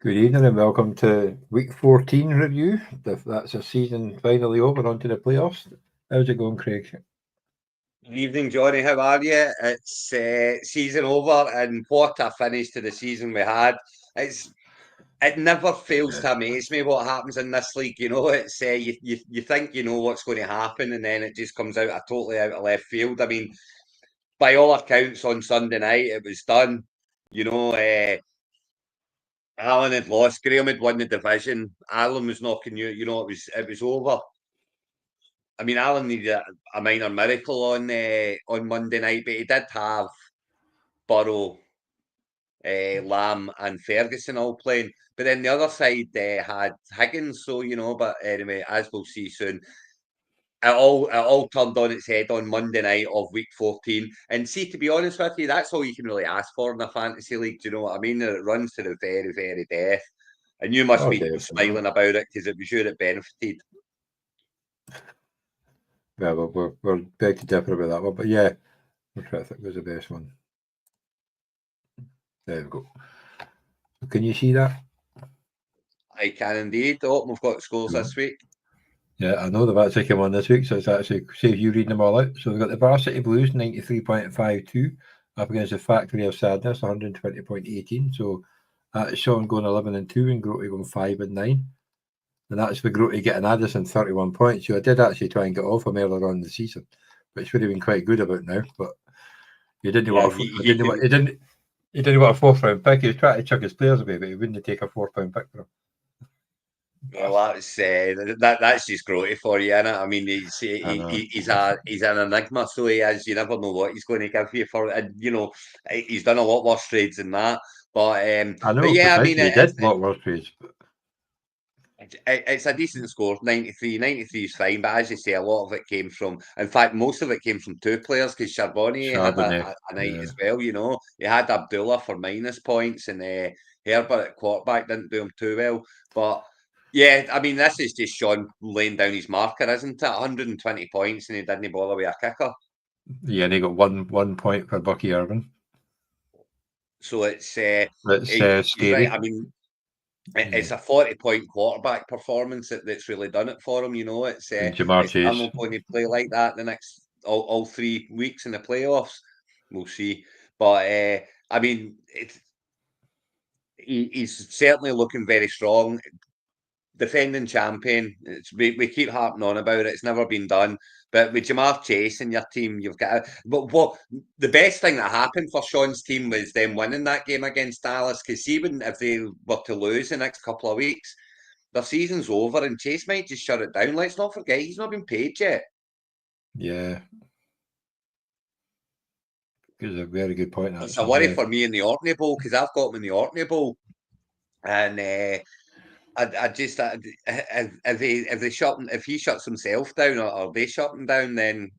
Good evening and welcome to week 14 review. That's a season finally over, onto the playoffs. How's it going, Craig? Good evening, Johnny. How are you? It's season over, and what a finish to the season we had. It never fails to amaze me what happens in this league. You know, it's you think you know what's going to happen, and then it just comes totally out of left field. I mean, by all accounts, on Sunday night it was done. You know, Alan had lost. Graham had won the division. Alan was knocking you. You know, it was over. I mean, Alan needed a minor miracle on Monday night, but he did have Burrow, Lamb, and Ferguson all playing. But then the other side had Higgins. So but anyway, as we'll see soon, it all turned on its head on Monday night of week 14. And see, to be honest with you, that's all you can really ask for in a fantasy league. Do you know what I mean? That it runs to the very, very death. And you must Oh, be definitely. smiling about it because it was you that benefited. Yeah, well, we're beg to differ about that one, but yeah, I think was the best one. There we go. Can you see that? I can indeed. Oh, we've got scores this week. Yeah, I know they've actually come on this week, so it's actually safe you reading them all out. So we've got the Varsity Blues 93.52 up against the Factory of Sadness 120.18. So that's Sean going 11 and 2 and Grote going 5 and 9. And that's for Grote getting Addison 31 points. So I did actually try and get off him earlier on in the season, which would have been quite good about now. But he didn't want he didn't want a fourth round pick. He was trying to chuck his players away, but he wouldn't take a £4 pick for him. Well, that's just Grote for you, innit? I mean, he's an enigma, so he is. You never know what he's going to give you for, and he's done a lot worse trades than that. But I know, but yeah, I mean, he did a lot worse trades. it's a decent score, 93. 93 is fine, but as you say, a lot of it came from, in fact, most of it came from two players because Charbonnier had a night as well. You know, he had Abdullah for minus points, and Herbert at quarterback didn't do him too well, but. Yeah, I mean, this is just Sean laying down his marker, isn't it? 120 points, and he didn't bother with a kicker. Yeah, and he got one point for Bucky Irvin. So it's scary. right. I mean, it's a 40-point quarterback performance that's really done it for him. You know, it's Jamar Chase. I'm not going to play like that the next all 3 weeks in the playoffs. We'll see, but I mean, he's certainly looking very strong. Defending champion. We keep harping on about it. It's never been done. But with Jamar Chase in your team, you've got. But what the best thing that happened for Sean's team was them winning that game against Dallas. Because even if they were to lose the next couple of weeks, their season's over, and Chase might just shut it down. Let's not forget he's not been paid yet. Yeah. It's a very good point. It's a worry for me in the Orkney Bowl because I've got him in the Orkney Bowl, and I just if he shuts himself down or they shut him down, then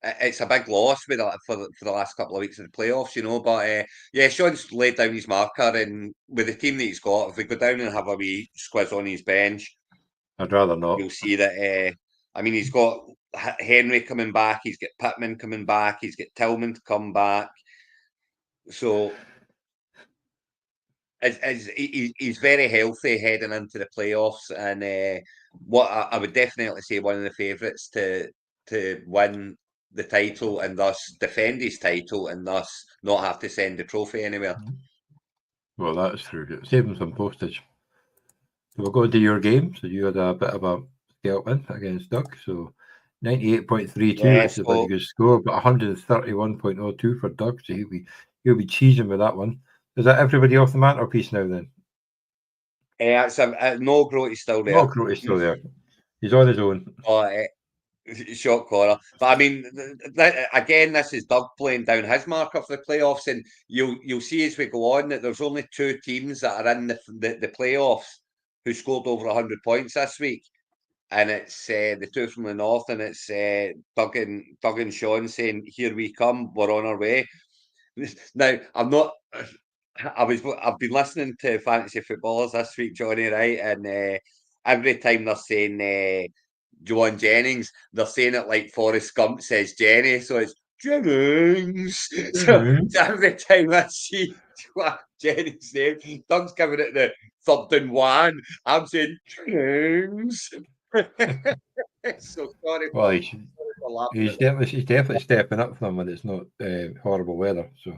it's a big loss for the last couple of weeks of the playoffs, you know. But yeah, Sean's laid down his marker, and with the team that he's got, if we go down and have a wee squiz on his bench, I'd rather not. You'll see that. I mean, he's got Henry coming back, he's got Pittman coming back, he's got Tillman to come back, so. He's very healthy heading into the playoffs, and what I would definitely say one of the favourites to win the title and thus defend his title and thus not have to send the trophy anywhere. Well, that's true. Save him some postage. So we'll go into your game. So you had a bit of a scalp win against Duck. So 98.32 which is a pretty good score, but 131.02 for Doug. So he'll be cheesing with that one. Is that everybody off the mantelpiece now then? No, Grote's still there. No, Grote's still there. He's on his own. Shot corner. But I mean, again, this is Doug playing down his marker for the playoffs, and you'll see as we go on that there's only 2 teams that are in the playoffs who scored over 100 points this week. And it's the 2 from the north, and it's Doug and Sean saying, "Here we come, we're on our way." Now, I've been listening to fantasy footballers this week, Johnny, right? And every time they're saying Joan Jennings, they're saying it like Forrest Gump says Jenny, so it's Jennings. So every time I see Jennings saying, Doug's giving it the third and one. I'm saying, Jennings. So sorry Well, for laughing he's at that. definitely stepping up for them when it's not horrible weather. So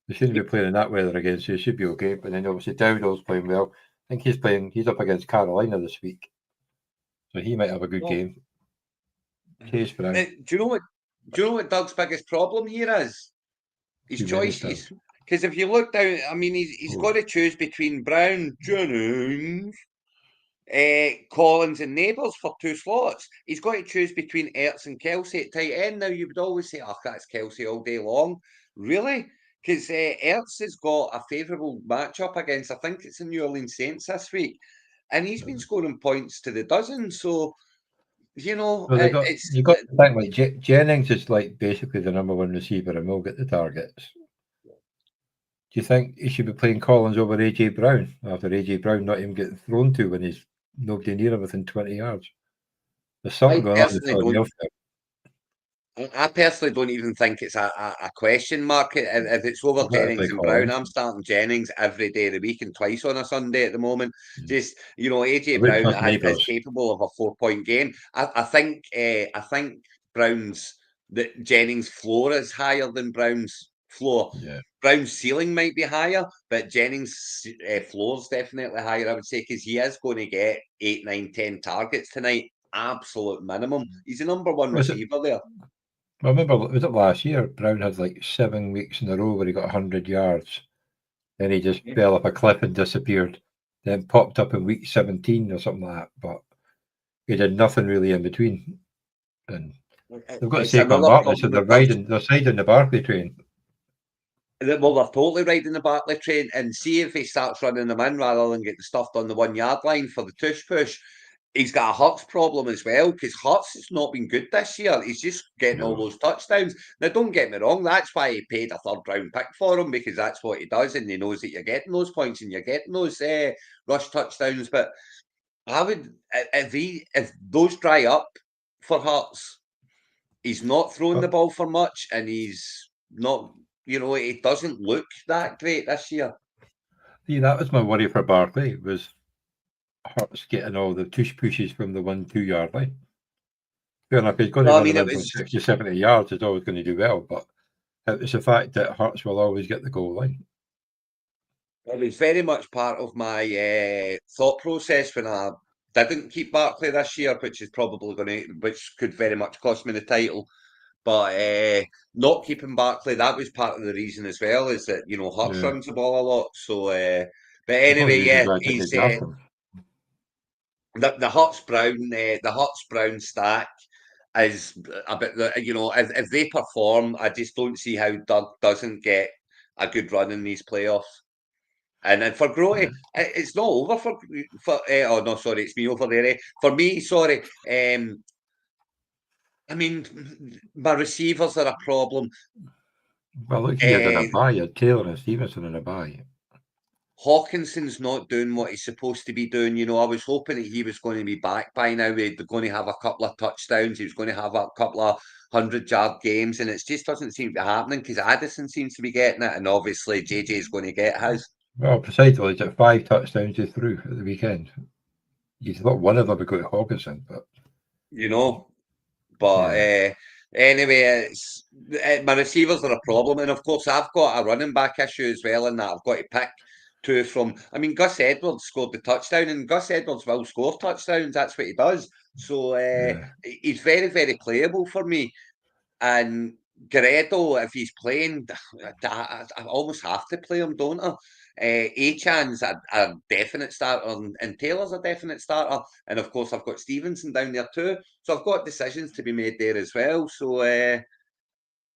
they shouldn't be playing in that weather again. So he should be okay. But then obviously Dowdall's playing well. I think he's up against Carolina this week, so he might have a good game. Chase Brown. Do you know what Doug's biggest problem here is? His Too many choices. Because if you look down, I mean, he's got to choose between Brown, Jennings, Collins, and Neighbours for 2 slots. He's got to choose between Ertz and Kelsey at tight end. Now, you would always say, oh, that's Kelsey all day long. Really? Because Ertz has got a favourable matchup against, I think it's the New Orleans Saints this week. And he's been scoring points to the dozen. So, you know, Well, you got to think like Jennings is like basically the number one receiver and will get the targets. Do you think he should be playing Collins over AJ Brown after AJ Brown not even getting thrown to when he's nobody near him within 20 yards? There's something going on in Philadelphia. I personally don't even think it's a question mark. If it's over Jennings and Brown, I'm starting Jennings every day of the week and twice on a Sunday at the moment. Just, you know, AJ Brown is capable of a 4-point game. I think Jennings' floor is higher than Brown's floor. Yeah. Brown's ceiling might be higher, but Jennings' floor's definitely higher, I would say, because he is going to get 8, 9, 10 targets tonight. Absolute minimum. He's the number one receiver there. I remember, was it last year? Brown had like 7 weeks in a row where he got 100 yards. Then he just fell off a cliff and disappeared. Then popped up in week 17 or something like that. But he did nothing really in between. And they've got Saquon Barkley, so they're siding the Barkley train. Well, they're totally riding the Barkley train, and see if he starts running them in rather than getting stuffed on the 1 yard line for the tush push. He's got a Hurts problem as well, because Hurts has not been good this year. He's just getting all those touchdowns. Now, don't get me wrong, that's why he paid a 3rd round pick for him, because that's what he does, and he knows that you're getting those points and you're getting those rush touchdowns. But I would, if those dry up for Hurts, he's not throwing the ball for much, and he's not, you know, it doesn't look that great this year. See, that was my worry for Barkley, was Hurts getting all the tush pushes from the 1-2 yard line. Fair enough, he's going to run around from 60, 70 yards, he's always going to do well, but it's the fact that Hurts will always get the goal line. It was very much part of my thought process when I didn't keep Barkley this year, which could very much cost me the title. But not keeping Barkley, that was part of the reason as well, is that, you know, Hurts runs the ball a lot. So, but anyway, he's the Hurts Brown stack is a bit, you know, if they perform, I just don't see how Doug doesn't get a good run in these playoffs. And then for Grote, it's not over oh no, sorry, it's me over there. For me, sorry. I mean, my receivers are a problem. Well, look, he had in a bye. Taylor and Stevenson in a bye. Hawkinson's not doing what he's supposed to be doing. You know, I was hoping that he was going to be back by now. They're going to have a couple of touchdowns. He was going to have a couple of 100-yard games, and it just doesn't seem to be happening because Addison seems to be getting it, and obviously JJ is going to get his. Well, precisely, he's at 5 touchdowns he threw at the weekend. You thought one of them would go to Hawkinson, but you know. But anyway, my receivers are a problem, and of course I've got a running back issue as well in that I've got to pick 2 from. I mean, Gus Edwards scored the touchdown, and Gus Edwards will score touchdowns. That's what he does. So he's very, very playable for me. And Guerrero, if he's playing, I almost have to play him, don't I? Achan's a definite starter, and Taylor's a definite starter, and of course I've got Stevenson down there too. So I've got decisions to be made there as well. So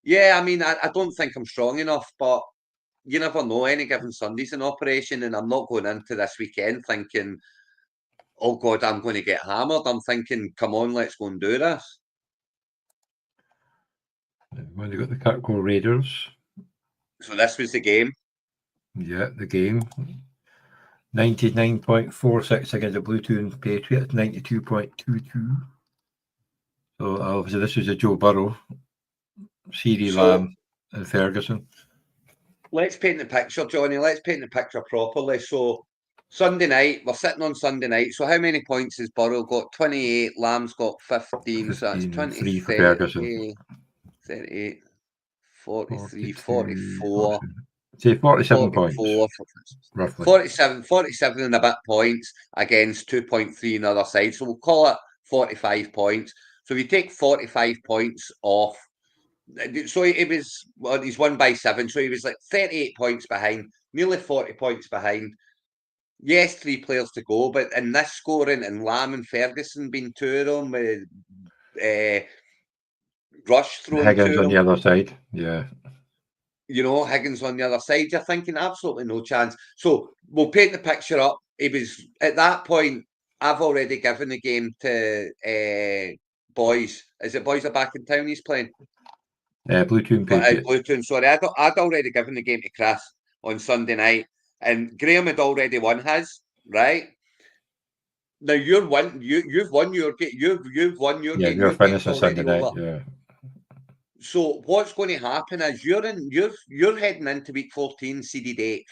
yeah, I mean, I don't think I'm strong enough, but you never know. Any given Sunday's an operation, and I'm not going into this weekend thinking, oh God, I'm going to get hammered. I'm thinking, come on, let's go and do this. When you got the Kirkwall Raiders. So this was the game. Yeah, the game. 99.46 against the Bluetooth Patriots, 92.22. So obviously this was a Joe Burrow, CeeDee Lamb, and Ferguson. let's paint the picture, Johnny. Let's paint the picture properly. So Sunday night, we're sitting on Sunday night. So how many points has Borough got? 28. Lamb's got 15. So that's 20, 3 for 30, Ferguson. 38, 43, 42, 44. say 47 points, 44, roughly. 47 and a bit points against 2.3 on the other side. So we'll call it 45 points. So if you take 45 points off, so it was, well, he's won by 7, so he was like 38 points behind, nearly 40 points behind. Yes, 3 players to go, but in this scoring, and Lamb and Ferguson being 2 of them, with Rush throwing 2 Higgins of on the them. other side, yeah. You know, Higgins on the other side, you're thinking absolutely no chance. So we'll paint the picture up. He was, at that point, I've already given the game to Boys. Is it Boys are back in town he's playing? Bluetoon Patriots. Bluetoon, sorry. I'd already given the game to Chris on Sunday night, and Graham had already won his, right? Now you've won your game. You've won your Yeah, game. we're Your game's finishing Sunday already night, over. yeah. So what's going to happen is you're heading into week 14 seeded 8th.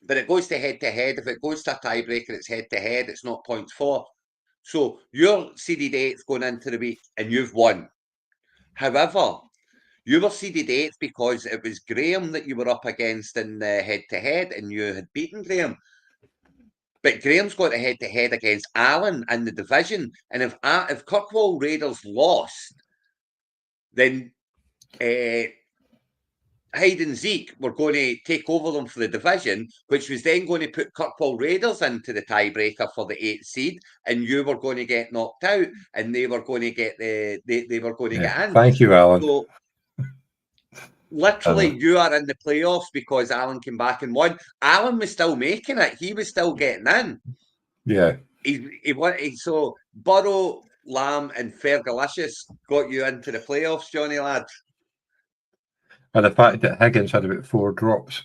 But it goes to head to head. If it goes to a tiebreaker, it's head to head. It's not points for. So you're seeded 8th going into the week and you've won. However, you were seeded 8th because it was Graham that you were up against in the head to head and you had beaten Graham. But Graham's got a head to head against Alan in the division. And if Kirkwall Raiders lost, then Hyde and Zeke were going to take over them for the division, which was then going to put Kirkwall Raiders into the tiebreaker for the 8th seed, and you were going to get knocked out, and they were going to get they were going to get in. Thank you, Alan. So literally, you are in the playoffs because Alan came back and won. Alan was still making it; he was still getting in. Yeah. So Borough, Lamb, and Fergalicious got you into the playoffs, Johnny lad. And the fact that Higgins had about 4 drops.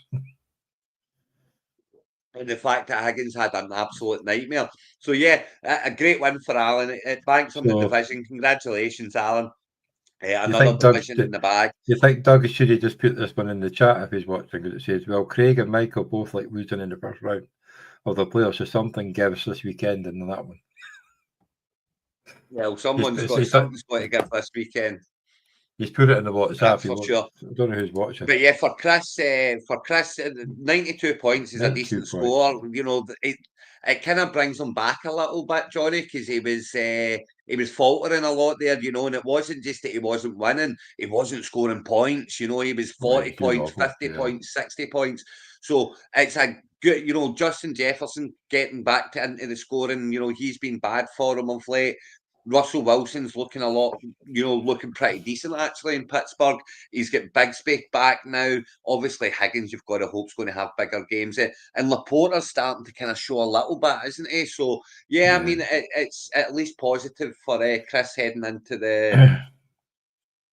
And the fact that Higgins had an absolute nightmare. So yeah, a great win for Alan. It banks on the division. Congratulations, Alan. Another division in the bag. You think Doug should have just put this one in the chat if he's watching? Because it says, well, Craig and Michael both like losing in the first round of the playoffs, so something gives this weekend in that one. Well, something's got to give this weekend. He's put it in the WhatsApp. That's for sure. I don't know who's watching. But yeah, for Chris, 92 points is a decent score. You know, it kind of brings him back a little bit, Johnny, because he was faltering a lot there, you know, and it wasn't just that he wasn't winning; he wasn't scoring points. You know, he was 40 points, 50 points, 60 points. So it's a good, you know, Justin Jefferson getting back into the scoring. You know, he's been bad for him of late. Russell Wilson's looking looking pretty decent actually in Pittsburgh. He's got Bigsby back now. Obviously, Higgins, you've got to hope, is going to have bigger games. And Laporta's starting to kind of show a little bit, isn't he? So, yeah. I mean, it's at least positive for Chris heading into the...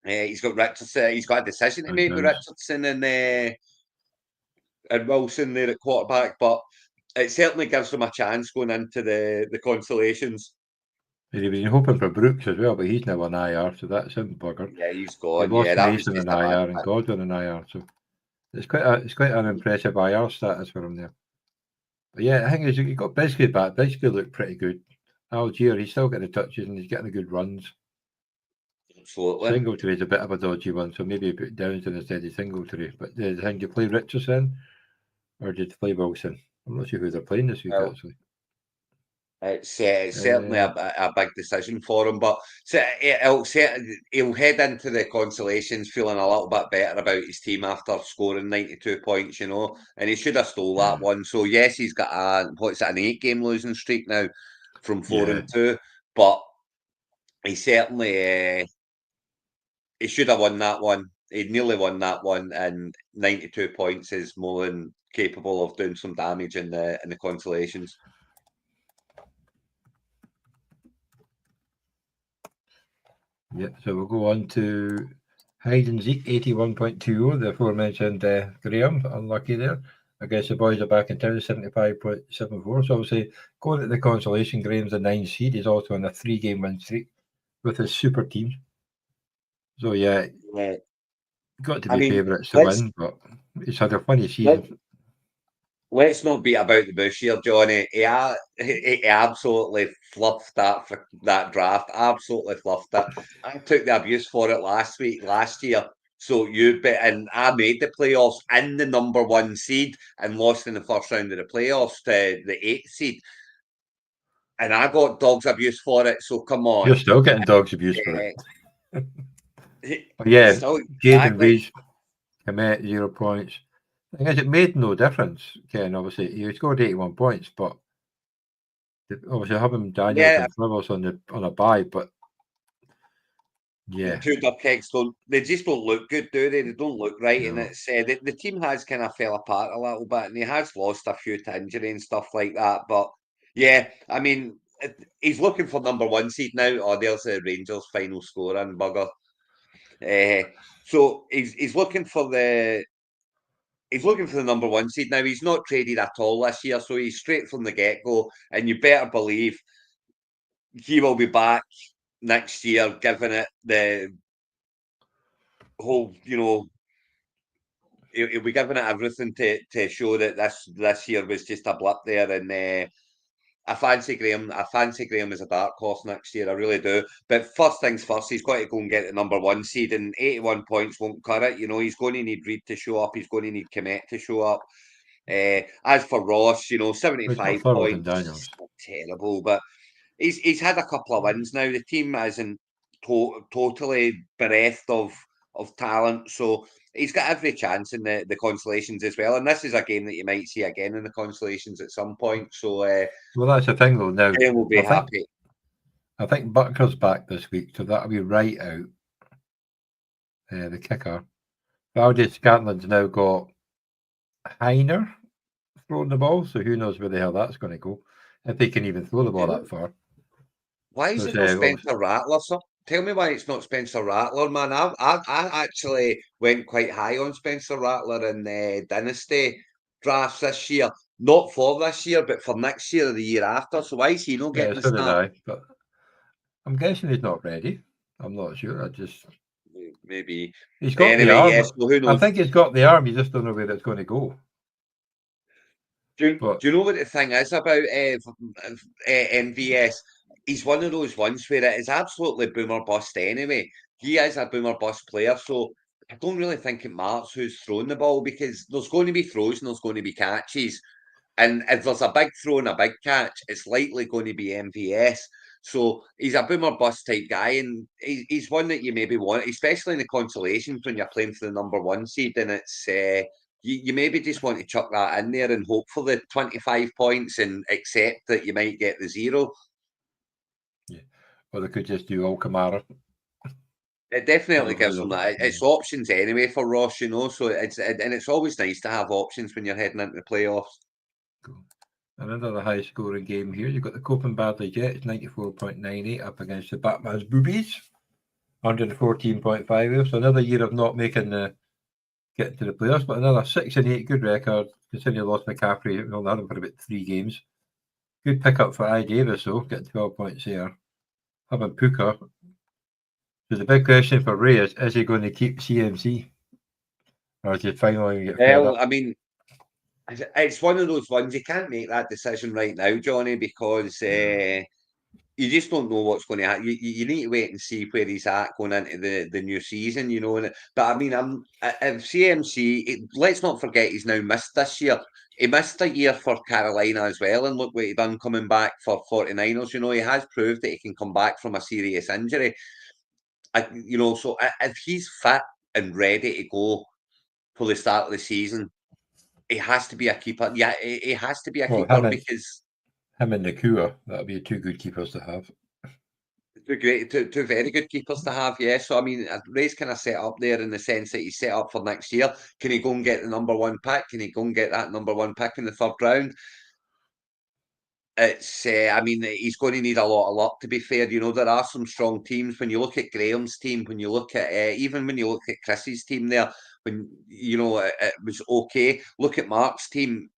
he's got Richardson. He's got a decision to make with Richardson and Wilson there at quarterback, but it certainly gives them a chance going into the consolations. He was hoping for Brooks as well, but he's now on IR, so that's him buggered. Yeah, he's gone. He lost Mason on IR and Godwin on IR, so it's quite an impressive IR status for him there. But yeah, I think he got Bigsby back. Bigsby looked pretty good. Algier, he's still getting the touches and he's getting the good runs. Absolutely. Singletary's a bit of a dodgy one, so maybe put Downston instead of Singletary. But did you play Richardson or did you play Wilson? I'm not sure who they're playing this week actually. It's certainly a big decision for him, but he'll head into the consolations feeling a little bit better about his team after scoring 92 points, you know, and he should have stole that one. So yes, he's got an 8-game losing streak now from 4-2, but he certainly he should have won that one. He nearly won that one, and 92 points is more than capable of doing some damage in the consolations. Yeah, so we'll go on to Hyde and Zeke, 81.20, the aforementioned Graham, unlucky there. I guess the boys are back in town, 75.74. So obviously, going at the consolation, Graham's a 9 seed. He's also on a 3-game win streak with his super team. So yeah. got to I be mean, favourites to let's win, but he's had a funny let, season. let's not beat about the bush here, Johnny. He absolutely fluffed that draft. Absolutely fluffed it. I took the abuse for it last year. So you bet, and I made the playoffs in the number 1 seed and lost in the first round of the playoffs to the 8th seed. And I got dogs abuse for it. So come You're on. still getting dogs abuse for it. Uh, But yeah, still, Jaden exactly. Rees, Komet, 0 points. The thing is, it made no difference, Ken. Obviously, he scored 81 points, but obviously having Daniels Yeah, and Flowers on a bye, but the yeah, two Duckhecks they just don't look good, do they? They don't look right, and no. it's the team has kind of fell apart a little bit, and he has lost a few to injury and stuff like that. But yeah, I mean, he's looking for number 1 seed now. Oh, there's the Rangers final score and bugger. So he's looking for the number 1 seed now. He's not traded at all this year, so he's straight from the get go, and you better believe he will be back next year, giving it the whole, he'll be giving it everything to show that this year was just a blip there. And I fancy Graham. I fancy Graham as a dark horse next year. I really do. But first things first, he's got to go and get the number 1 seed, and 81 points won't cut it. He's going to need Reed to show up. He's going to need Komet to show up. As for Ross, He's got 75 Flowers and points, Daniels. not terrible, but he's had a couple of wins now. The team isn't totally bereft of talent, so he's got every chance in the consolations as well. And this is a game that you might see again in the consolations at some point. So Well, that's the thing, though. Now, Graham will be I think happy. I think Butker's back this week, so that'll be right out the kicker. Valdi Scantlin's now got Heiner throwing the ball, so who knows where the hell that's going to go, if they can even throw the ball that far. Why is So it not Spencer Rattler, sir? Tell me why it's not Spencer Rattler, man. I actually went quite high on Spencer Rattler in the Dynasty drafts this year. Not for this year, but for next year or the year after. So why is he not yeah, getting the so did start? I, but I'm guessing he's not ready. I'm not sure. Maybe. He's got the Anyway, arm. yes. Well, who I knows? think he's got the arm. You just don't know where it's going to go. Do But you know what the thing is about MVS? He's one of those ones where it is absolutely boomer bust anyway. He is a boomer bust player, so I don't really think it matters who's throwing the ball because there's going to be throws and there's going to be catches. And if there's a big throw and a big catch, it's likely going to be MVS. So he's a boomer bust type guy, and he's one that you maybe want, especially in the consolations when you're playing for the number 1 seed, and it's you maybe just want to chuck that in there and hope for the 25 points and accept that you might get the 0. yeah, or they could just do all Kamara. It definitely gives them that. Yeah. It's options anyway for Ross, So it's always nice to have options when you're heading into the playoffs. Cool. Another high scoring game here. You've got the Copenhagen Jets 94.98 up against the Batman's Boobies 114.5. So another year of not making getting to the playoffs, but another 6-8 good record. Considering you lost McCaffrey, we only had him for about 3 games. Good pickup for I Davis though, getting 12 points there. Having Puka. So the big question for Ray is he going to keep CMC? Or is he finally get fed Well, up? I mean, it's one of those ones you can't make that decision right now, Johnny, because you just don't know what's going to happen. You need to wait and see where he's at going into the new season, But I mean, if CMC, let's not forget he's now missed this year. He missed a year for Carolina as well, and look what he done coming back for 49ers. He has proved that he can come back from a serious injury. So if he's fit and ready to go for the start of the season, he has to be a keeper. Yeah, he has to be a Well, keeper because him and Nakua, that'll be 2 good keepers to have. two very good keepers to have, yeah. So I mean, Ray's kind of set up there in the sense that he's set up for next year. Can he go and get the number 1 pick? Can he go and get that number 1 pick in the 3rd round? I mean, he's going to need a lot of luck. To be fair, there are some strong teams. When you look at Graham's team, when you look at even when you look at Chris's team there, when it was okay. Look at Mark's team.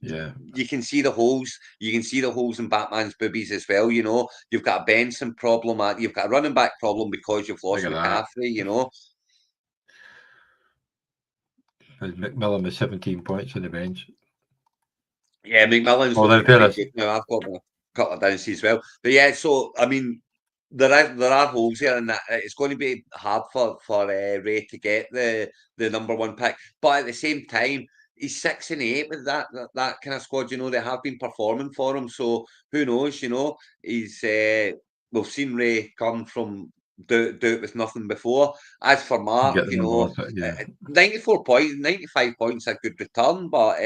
Yeah. You can see the holes. You can see the holes in Batman's boobies as well. You've got a Benson problem. You've got a running back problem because you've Look lost at that. McCaffrey. And McMillan with 17 points on the bench. Yeah, McMillan's Although looking quite fairness, good now. I've got a couple of downs as well. But yeah, so I mean, there are holes here, and that it's going to be hard for Ray to get the number one pick. But at the same time, he's 6 and 8 with that kind of squad. You know, they have been performing for him. So who knows? You know, he's we've seen Ray come from do it with nothing before. As for Mark, get the you number know, one pick, yeah. 94 points, 95 points, a good return, but.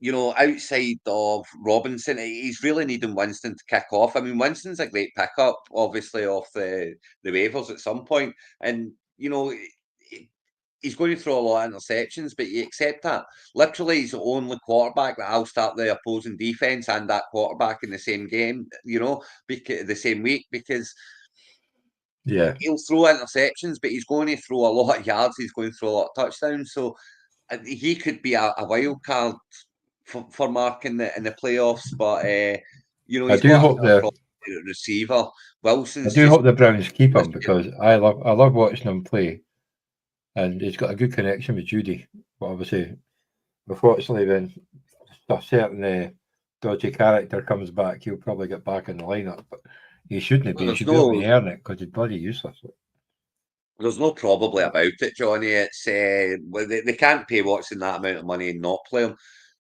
You know, outside of Robinson, he's really needing Winston to kick off. I mean, Winston's a great pickup, obviously, off the waivers at some point. And, you know, he's going to throw a lot of interceptions, but you accept that. Literally, he's the only quarterback that I'll start the opposing defense and that quarterback in the same game, you know, the same week, because Yeah. he'll throw interceptions, but he's going to throw a lot of yards. He's going to throw a lot of touchdowns. So he could be a wild card for Mark in the playoffs, but you know, I he's do got a hope bit of the problem with the receiver. I Wilson's do just hope the Browns keep him risky. because I love watching him play, and he's got a good connection with Judy. But obviously, unfortunately, when a certain dodgy character comes back, he'll probably get back in the lineup. But he shouldn't be. He There's should be able no to earn it because he's bloody useless. there's no probably about it, Johnny. It's well, they can't pay Watson that amount of money and not play him.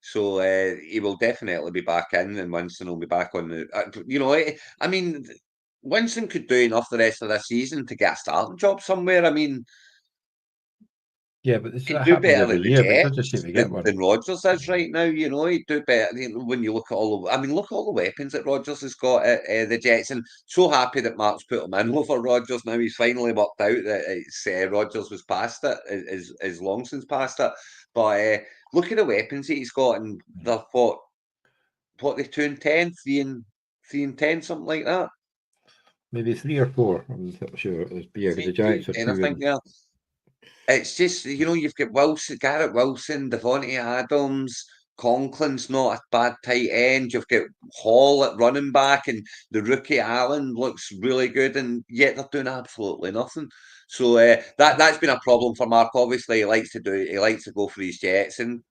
So he will definitely be back in, and Winston will be back on the. You know, I mean, Winston could do enough the rest of this season to get a starting job somewhere. I mean, Yeah, but this he'd that do happens better every at the year, but he doesn't seem Jets to get one. than Rodgers is right now. You know, he'd do better. You know, when you look at all the, I mean, look at all the weapons that Rodgers has got at the Jets, and so happy that Mark's put him in over Rodgers. Now he's finally worked out that it's Rodgers was past it, is long since past it. But look at the weapons that he's got, and they're what they 2 and 10, 3 and 10, something like that. Maybe 3 or 4. I'm not sure. It yeah, because the Giants are 2 and 10, I 2 think. and Yeah. It's just, you know, you've got Wilson, Garrett Wilson, Devontae Adams, Conklin's not a bad tight end. You've got Hall at running back, and the rookie Allen looks really good, and yet they're doing absolutely nothing. So that's been a problem for Mark. Obviously, he likes to go for his Jets, and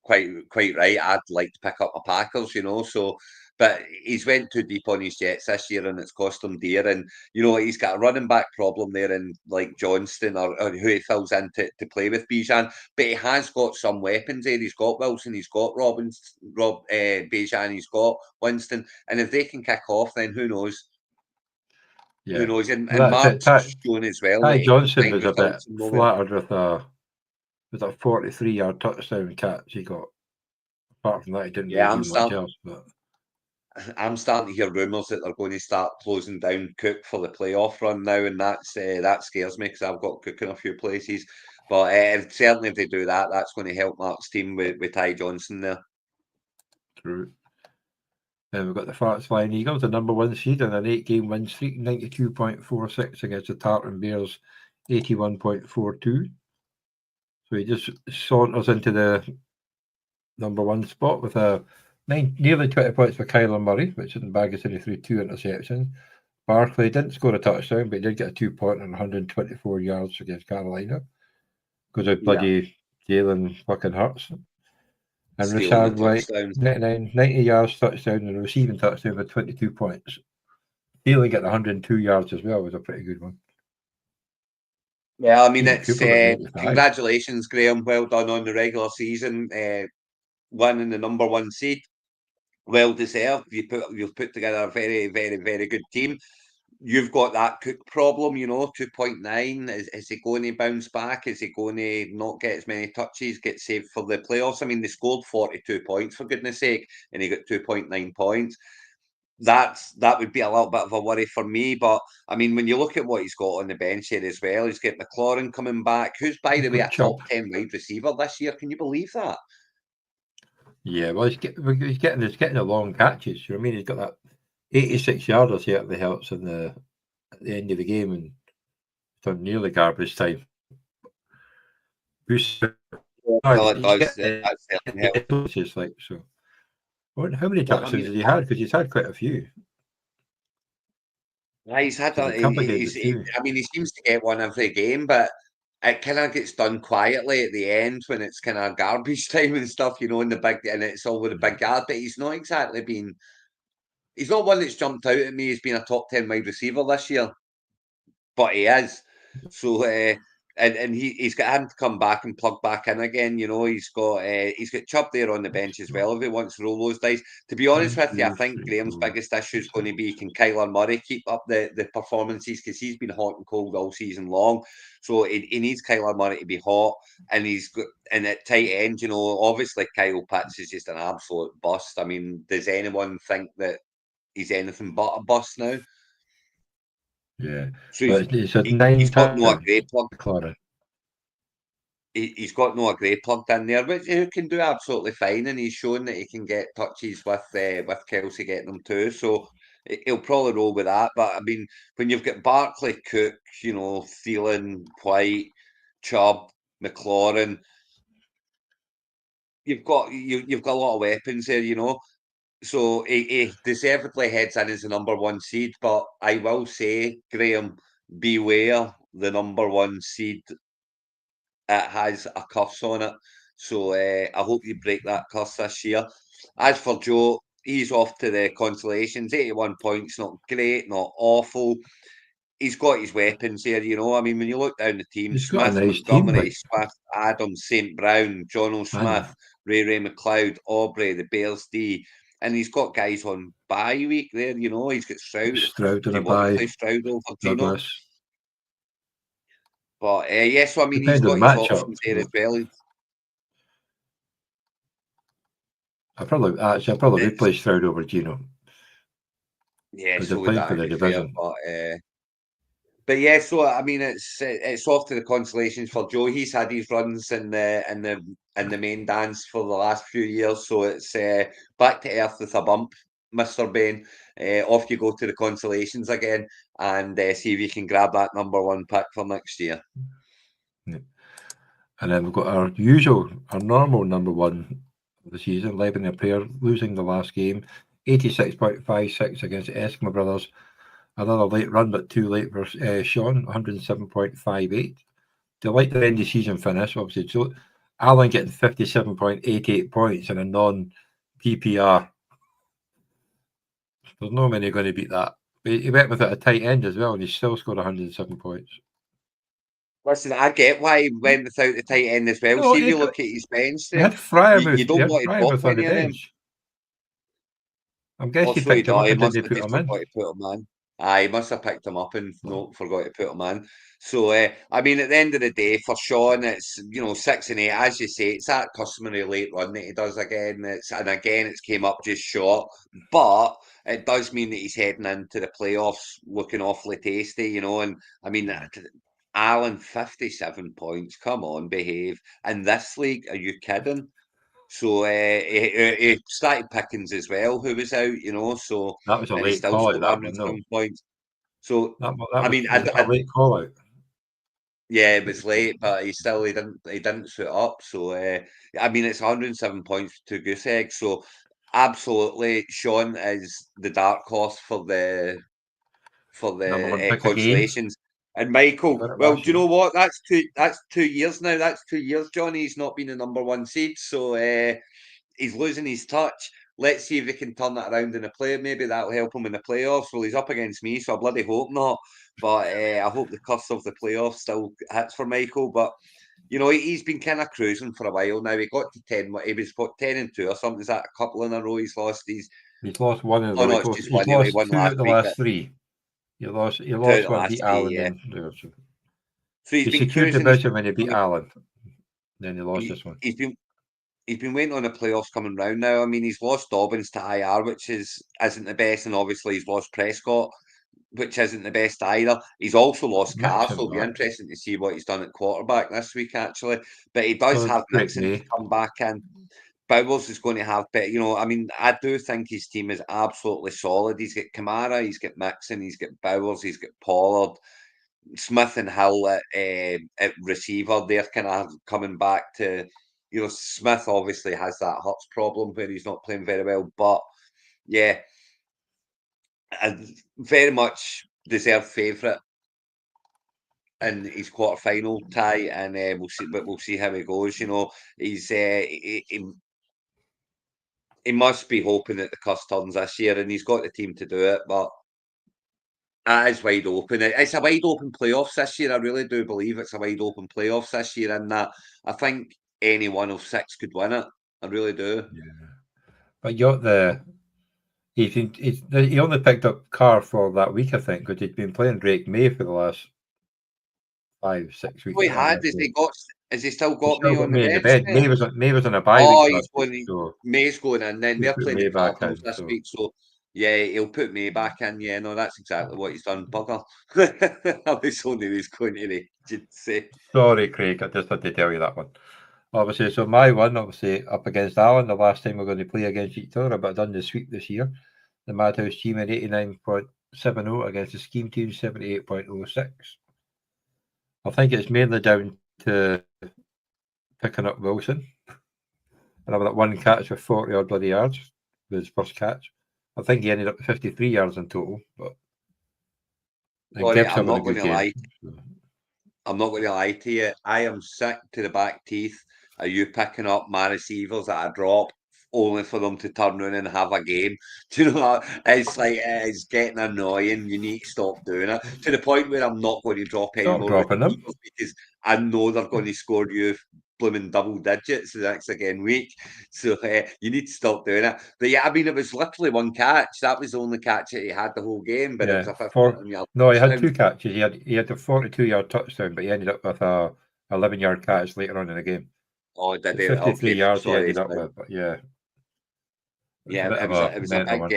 quite right. I'd like to pick up my Packers, you know. So, but he's went too deep on his Jets this year, and it's cost him dear. And you know, he's got a running back problem there, in like Johnston or who he fills in to play with Bijan. But he has got some weapons there. He's got Wilson, he's got Bijan, he's got Winston, and if they can kick off, then who knows? Who yeah. knows? And Well, that's it. Mark's shown as well that Ty he can Johnson find was a bit results in moments. flattered with a 43-yard touchdown catch he got. Apart from that, he didn't Yeah, really do much else. But I'm starting to hear rumours that they're going to start closing down Cook for the playoff run now, and that scares me because I've got Cook in a few places. But certainly, if they do that, that's going to help Mark's team with Ty Johnson there. true. And we've got the Farts Flying Eagles, the number 1 seed on an 8-game win streak, 92.46 against the Tartan Bears, 81.42. So he just saunters into the number 1 spot with nearly 20 points for Kyler Murray, which didn't bag us any through 2 interceptions. Barkley didn't score a touchdown, but he did get a 2-point on 124 yards against Carolina because of bloody Jalen fucking Hurts. And Stealing Rashad the White, touchdowns. 90 yards touchdown and a receiving touchdown for 22 points. Thielen getting 102 yards as well was a pretty good one. Yeah, I mean, Even it's Cooper got 85. congratulations, Graham. Well done on the regular season, winning the number 1 seed. Well deserved. You've put together a very, very, very good team. You've got that Cook problem, you know, 2.9. Is he going to bounce back? Is he going to not get as many touches, get saved for the playoffs? I mean, they scored 42 points, for goodness sake, and he got 2.9 points. That would be a little bit of a worry for me. But, I mean, when you look at what he's got on the bench here as well, he's got McLaurin coming back, who's, by the way, a top 10 wide receiver this year. Can you believe that? Yeah, well, he's getting the long catches. You know what I mean? He's got that 86 yarders here that helps at the end of the game, and it's on nearly garbage time. Well, it does. That certainly helps. It's like so. How many touchdowns has he had? Because he's had quite a few. Yeah, he's had. So he complicated I mean, he seems to get one every game, but it kind of gets done quietly at the end when it's kind of garbage time and stuff, you know, in the big, and it's all with the big yard. But he's not exactly been. He's not one that's jumped out at me as being a top 10 wide receiver this year, but he is. So and he's got him to come back and plug back in again. You know, he's got Chubb there on the bench as well if he wants to roll those dice. To be honest 1, with you, I 2, think 3, Graham's 4. biggest issue is going to be, can Kyler Murray keep up the performances, because he's been hot and cold all season long. So he needs Kyler Murray to be hot, and he's got, and at tight end, you know, obviously Kyle Pitts is just an absolute bust. I mean, does anyone think that he's anything but a bust now? Yeah, So but it's a 9 he's got no great plug. McLaren. He's got Noah Gray plugged in there, which he can do absolutely fine, and he's shown that he can get touches with Kelsey getting them too. So he'll probably roll with that. But I mean, when you've got Barkley, Cook, you know, Thielen, White, Chubb, McLaurin, you've got a lot of weapons there, you know. So he deservedly heads in as the number one seed. But I will say, Graham, beware the number one seed. It has a curse on it. So I hope you break that curse this year. As for Joe, he's off to the consolations. 81 points, not great, not awful. He's got his weapons there, you know. I mean, when you look down the team, He's got a Smith, nice team, Montgomery, like, Swift, Adams, St. Brown, Jono and Smith, Ray McLeod, Aubrey, the Bears D. And he's got guys on bye week there, you know. He's got Stroud. Stroud Do on a you want to bye, play Stroud over Gino? Douglas. But yeah, so I mean, he's Depends on got the his matchup. options there as well. I probably would It's, play Stroud over Gino yeah, because they're so would playing for I, to the be fair. division. But yeah, so I mean, it's off to the consolations for Joe. He's had his runs in the main dance for the last few years, so it's back to earth with a bump, Mister Bain. Off you go to the consolations again, and see if you can grab that number one pick for next year. Yeah. And then we've got our normal number one of the season, Lebanon Pair, losing the last game, 86.56 against the Eskimo Brothers. Another late run, but too late for Sean, 107.58. Do you like the end of season finish? Obviously, so Alan getting 57.88 points in a non-PPR. There's no many going to beat that. But he went with it a tight end as well, and he still scored 107 points. Listen, I get why he went without the tight end as well. No, See if you look at his bench he there, had you don't want to drop Fryermuth on the any of them. bench. I'm guessing he Also, he picked him up died. He and must didn't have put just him in. forgot to put him in. He must have picked him up and Oh. no, forgot to put him in. So, I mean, at the end of the day, for Sean, it's 6 and 8. As you say, it's that customary late run that he does again. It's came up just short, but it does mean that he's heading into the playoffs looking awfully tasty, you know. And I mean, Alan, 57 points. Come on, behave. In this league, are you kidding? So he started Pickens as well, who was out, you know. So That was a and he late still call out, scored that one, no. 107 points. So That I mean, was that a late call out? yeah, it was late, but he didn't suit up. So I mean, it's 107 points to goose egg. So absolutely, Sean is the dark horse for the Number one pick again. consolations. And He Michael, got it well, last do you year. know what? That's 2 years now. That's 2 years, Johnny. He's not been the number one seed. So he's losing his touch. Let's see if he can turn that around in the play. Maybe that'll help him in the playoffs. Well, he's up against me, so I bloody hope not. But I hope the curse of the playoffs still hits for Michael. But he's been kind of cruising for a while now. He got to 10. He was 10-2 or something. Is that a couple in a row he's lost? He's lost one in a Oh row. no, it's just He's one. He lost won two last of the week. last three. He Two of lost the one, last beat three. Allen, Yeah. then So he's he been secured the cruising. He's division when he beat Allen. Then he lost he, this one. he's been he's been waiting on the playoffs coming round now. I mean, he's lost Dobbins to IR, which isn't the best, and obviously he's lost Prescott, which isn't the best either. He's also lost Carr, so Mixon it'll be back. interesting to see what he's done at quarterback this week, actually. But he So does it's have Drake Mixon to May. come back in. Bowers is going to have better, I mean, I do think his team is absolutely solid. He's got Kamara, he's got Mixon, he's got Bowers, he's got Pollard, Smith and Hill at receiver. They're kind of coming back to, Smith obviously has that Hurts problem where he's not playing very well, but yeah, a very much deserved favourite. in his quarter-final tie, and we'll see how it goes. You know, he must be hoping that the curse turns this year, and he's got the team to do it, but it is wide open. It's a wide open playoffs this year. I really do believe it's a wide open playoffs this year, and that I think any one of 6 could win it. I really do. Yeah. But you got the he only picked up Carr for that week, I think, because he'd been playing Drake May for the last 5-6 weeks. Oh, he I think had. that's it. Has he still He got still me got on the May in the bench bed. there? May was on a bye week Oh, last he's week, going. so May's going in. Then he they're put playing the May back Cardinals in. this So week, so yeah, he'll put May back in. Yeah, no, that's exactly what he's done. Bugger. I was only he was going to say. sorry, Craig, I just had to tell you that one. Obviously, so my one, obviously, up against Alan, the last time we're going to play against each other, but I've done the sweep this year. The Madhouse team at 89.70 against the scheme team 78.06. I think it's mainly down to picking up Wilson. And I've got one catch with 40 odd bloody yards with his first catch. I think he ended up with 53 yards in total. But and Sorry, Gibbs having a good game. So. I'm not going to lie to you. I am sick to the back teeth of you picking up my receivers at a drop only for them to turn around and have a game. Do you know what? It's like it's getting annoying. You need to stop doing it to the point where I'm not going to drop any Stop more dropping them. receivers because I know they're going to score you blooming double digits the next again week. So you need to stop doing it. But yeah, I mean, it was literally one catch. That was the only catch that he had the whole game, but it was Yeah. a 50-yard No, he had touchdown. 2 catches. He had a 42-yard touchdown, but he ended up with a 11-yard catch later on in the game. Oh, did It's he? 53 Okay, yards he sorry. ended up with, but yeah. It's a Yeah, bit of a it was a mental one.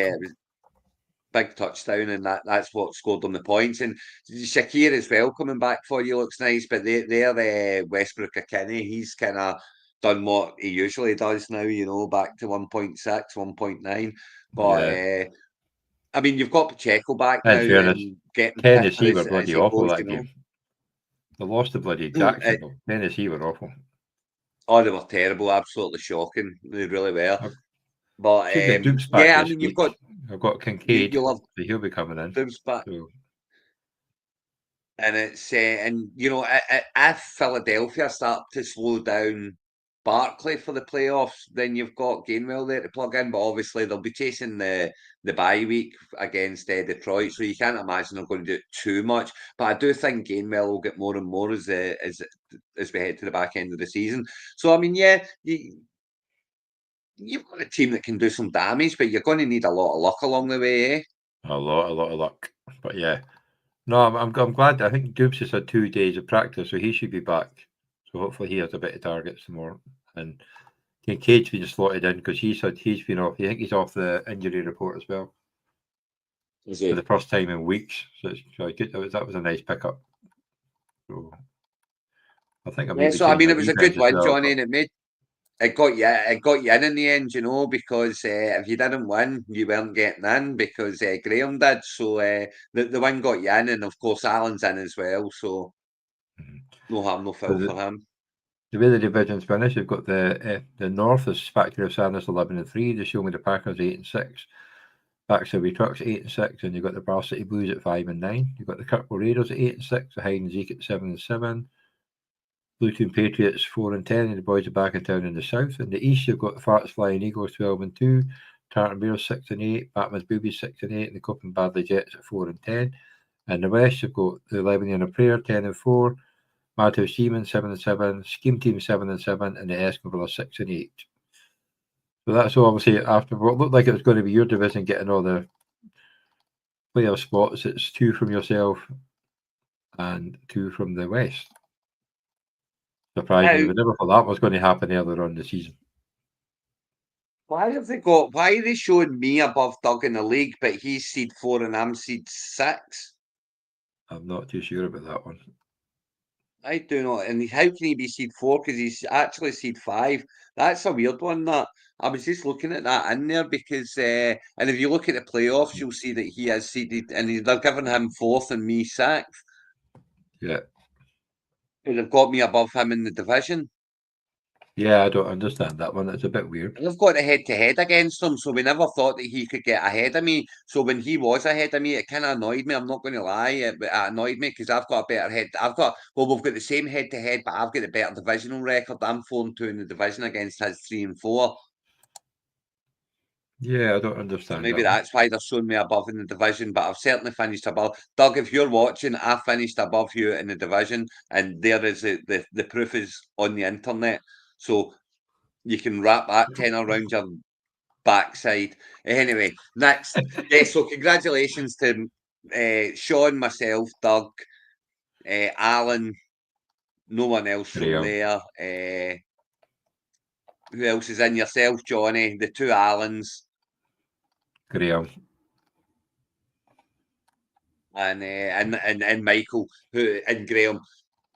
big touchdown, and that's what scored them the points. And Shakir as well coming back for you looks nice, but they're Westbrook Kenny. He's kind of done what he usually does now, you know, back to 1.6, 1.9. But Yeah. I mean, you've got Pacheco back now In fairness, and getting fitter Tennessee were as bloody he awful goes, you that know. game. They lost to bloody Uh, Jacksonville. Tennessee were awful. oh, they were terrible, absolutely shocking. They really were. I've But keeping Dukes back yeah, I this mean, you've got week. I've got Kincaid, you'll have so he'll be coming in. Dubs back. So And it's and you know if Philadelphia start to slow down Barkley for the playoffs, then you've got Gainwell there to plug in. But obviously they'll be chasing the bye week against Detroit, so you can't imagine they're going to do it too much. But I do think Gainwell will get more and more as we head to the back end of the season. So I mean, yeah, you've got a team that can do some damage, but you're going to need a lot of luck along the way, eh? a lot of luck. But yeah, no, I'm glad. I think Dubes has had 2 days of practice, so he should be back. So hopefully he has a bit of targets tomorrow. And Kincaid's been slotted in because he's been off. I think he's off the injury report as well Is for he? the first time in weeks. So I good. That was a nice pickup. So I think I may Yeah, be so I changing mean, my it was a good defense as win, well. Johnny, But and it got you in the end, you know, because if you didn't win, you weren't getting in because Graham did. So the win got you in, and of course Allen's in as well. So no harm, no so foul for him. the way the divisions finish, you've got the North is Factory of Sadness 11-3. The Show Me the Packers 8-6. Backstreet Trucks 8-6, and you've got the Varsity Blues at 5-9. You've got the Kirkwall Raiders at 8-6. The Hide and Zeke at 7-7. Luton Patriots 4-10, and the boys are back in town in the south. In the east, you've got the Farts Flying Eagles 12-2, Tartan Bears 6-8, Batman's Boobies 6-8, and the Copen Badley Jets at 4-10. In the west, you've got the Lebanon of Prayer 10-4, Madhouse Seaman 7-7, Scheme Team 7-7, and the Esconville 6-8. So that's all obviously after what looked like it was going to be your division getting all the playoff spots. It's 2 from yourself and 2 from the west. Surprisingly, we never thought that was going to happen earlier on the season. Why are they showing me above Doug in the league, but he's seed 4 and I'm seed 6? I'm not too sure about that one. I do not. And how can he be seed 4? Because he's actually seed 5. That's a weird one, that. I was just looking at that in there because, and if you look at the playoffs, you'll see that he is seeded, and they're giving him 4th and me 6th. Yeah. They've got me above him in the division. Yeah, I don't understand that one. It's a bit weird. I've got a head-to-head against him, so we never thought that he could get ahead of me. So when he was ahead of me, it kind of annoyed me. I'm not going to lie, it annoyed me because I've got a better head. We've got the same head-to-head, but I've got a better divisional record. I'm 4-2 in the division against his 3-4. Yeah, I don't So understand maybe that one. that's why they're showing me above in the division, but I've certainly finished above. Doug, if you're watching, I finished above you in the division, and there is the proof is on the internet. So you can wrap that 10 around your backside. Anyway, next. Yeah, so congratulations to Sean, myself, Doug, Alan, no one else from Graham. there. Who else is in? Yourself, Johnny, the two Allens, Graham. and Michael, and Graham,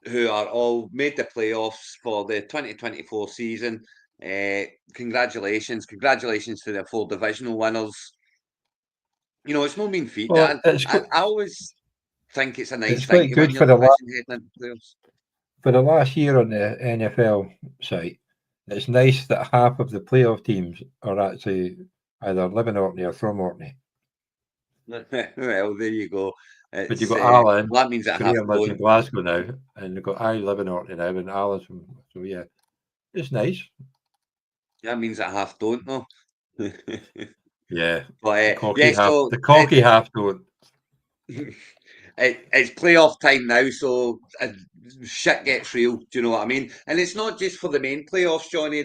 who are all made the playoffs for the 2024 season. Congratulations to the 4 divisional winners. You know, it's no mean feat. Well, I always think it's a nice it's thing quite to good win your for the division heading into playoffs. for the last year on the NFL site. It's nice that half of the playoff teams are actually either living Orkney or from Orkney. Well, there you go. But you've It's got Alan, that means that half Graham lives in don't. Glasgow now, and you've got I live in Orkney now, and Alan's from. So yeah, it's nice. That means that half don't know. Yeah, But yeah, so the cocky half don't. it's playoff time now, so shit gets real. Do you know what I mean? And it's not just for the main playoffs, Johnny.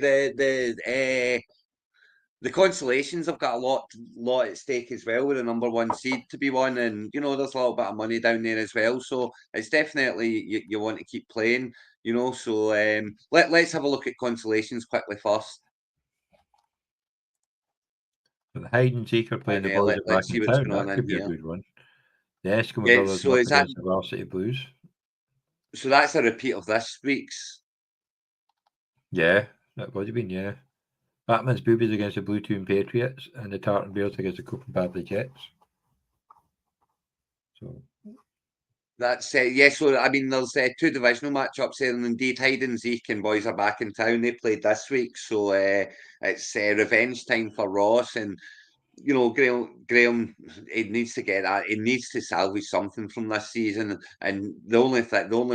The consolations have got a lot at stake as well, with the number 1 seed to be won, and you know there's a little bit of money down there as well. So it's definitely you want to keep playing, you know. So let's have a look at consolations quickly first, But the hide and seek are playing and the boys are let's back see in what's town. going on That in could be a here. good one. The Eskimo Yeah, brothers so are up is that against the Varsity Blues. so? That's a repeat of this week's. Yeah, that would have been yeah. Batman's Boobies against the Blue Toon Patriots, and the Tartan Bears against the Copenhagen Jets. So That's yeah. So I mean, there's 2 divisional matchups there, and indeed, Hyde and Zeke and boys are back in town. They played this week, so it's revenge time for Ross. And you know, Graham, he needs to get that. He needs to salvage something from this season, and the only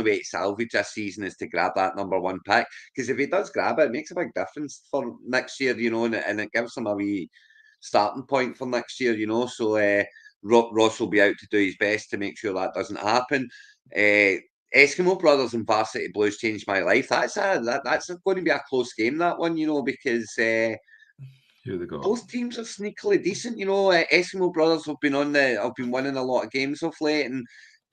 way to salvage this season is to grab that number 1 pick. Because if he does grab it, it makes a big difference for next year, you know, and it gives him a wee starting point for next year, you know. So Ross will be out to do his best to make sure that doesn't happen. Eskimo Brothers and Varsity Blues changed my life. That's going to be a close game, that one, you know, because here they go. both teams are sneakily decent. You know, Eskimo Brothers have been winning a lot of games of late,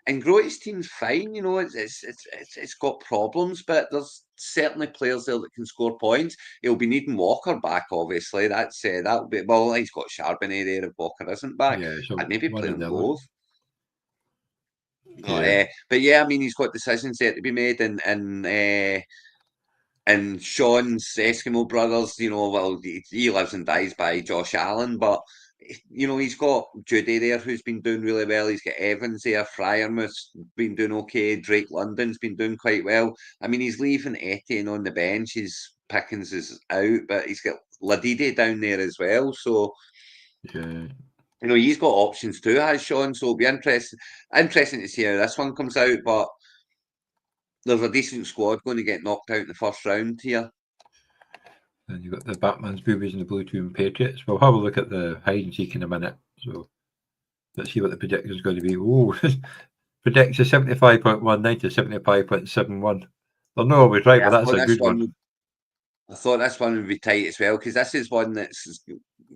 and Grote's team's fine. You know, it's got problems, but there's certainly players there that can score points. He'll be needing Walker back, obviously. That'll be well. He's got Charbonnet there if Walker isn't back. Yeah, so I'd maybe one play or them the other. both. Yeah. But yeah, I mean, he's got decisions there to be made, and Sean's Eskimo Brothers, you know, well, he lives and dies by Josh Allen, but you know, he's got Judy there who's been doing really well. He's got Evans there, Fryermuth's been doing okay, Drake London's been doing quite well. I mean, he's leaving Etienne on the bench. His Pickens is out, but he's got Ladide down there as well. So, Yeah. you know, he's got options too, has Sean. So it'll be interesting to see how this one comes out. But there's a decent squad going to get knocked out in the first round here. And you've got the Batman's Boobies and the Blue Toon Patriots. We'll have a look at the hide and seek in a minute. So let's see what the prediction is going to be. Oh, predicts a 75.19 to 75.71. Well, no, always right, Yeah, but that's a good one. I thought this one would be tight as well, because this is one that's,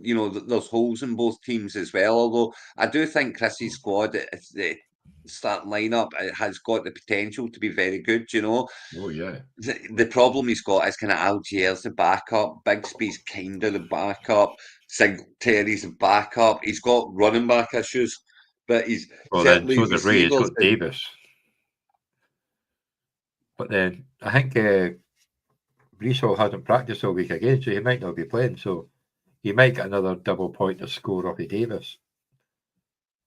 you know, there's holes in both teams as well. Although I do think Chrissy's squad, the starting lineup, it has got the potential to be very good. You know, Oh, yeah. the problem he's got is kind of Algiers the backup, Bigsby's kind of the backup, Terry's the backup. He's got running back issues, but he's Well, then, certainly so the Ray has receivers. got Davis. But then I think Brees hasn't practiced all week again, so he might not be playing. So he might get another double point to score off of Davis.